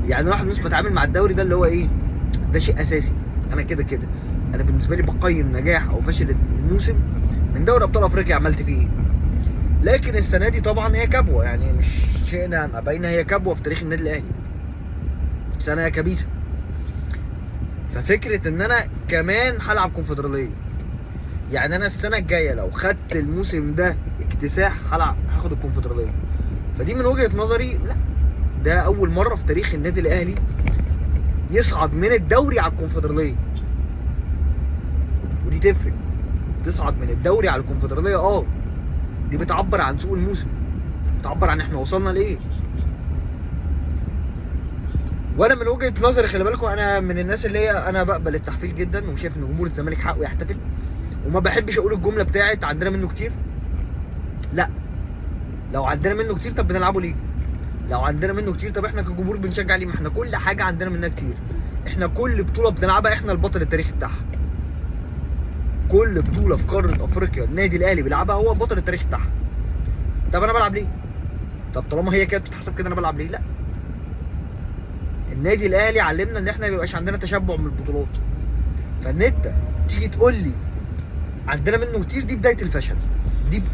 يعني الواحد مش بتعامل مع الدوري ده اللي هو ايه، ده شيء اساسي. انا كده انا بالنسبه لي بقيم نجاح او فشل الموسم من دوري ابطال افريقيا عملت فيه ايه. لكن السنه دي طبعا هي كبوه، يعني مش شئنا ام ابينا، هي كبوه في تاريخ النادي الاهلي، سنه كبيسه. ففكره ان انا كمان هلعب كونفدراليه، يعني انا السنه الجايه لو خدت الموسم ده اكتساح هاخد الكونفدراليه. فدي من وجهه نظري لا، ده اول مره في تاريخ النادي الاهلي يصعد من الدوري على الكونفدراليه، ودي تفرق. تصعد من الدوري على الكونفدراليه، دي بتعبر عن سوق الموسم، بتعبر عن احنا وصلنا لايه. وانا من وجهه نظري خلي بالكم، انا من الناس اللي هي انا بقبل التحفيل جدا، وشايف ان جمهور الزمالك حقه يحتفل، وما بحبش اقول الجمله بتاعت عندنا منه كتير. لا، لو عندنا منه كتير طب بنلعبه ليه؟ لو عندنا منه كتير طب احنا كجمهور بنشجع ليه؟ ما احنا كل حاجه عندنا منها كتير، احنا كل بطوله بنلعبها احنا البطل التاريخي بتاعها. كل بطوله في قاره افريقيا النادي الاهلي بيلعبها هو البطل التاريخي بتاعها. طب انا بلعب ليه؟ طب طالما هي كده بتتحسب كده انا بلعب ليه؟ لا، النادي الاهلي علمنا ان احنا ما يبقاش عندنا تشبع من البطولات. فان انت تيجي تقول لي عندنا منه كتير، دي بدايه الفشل، دي بدايه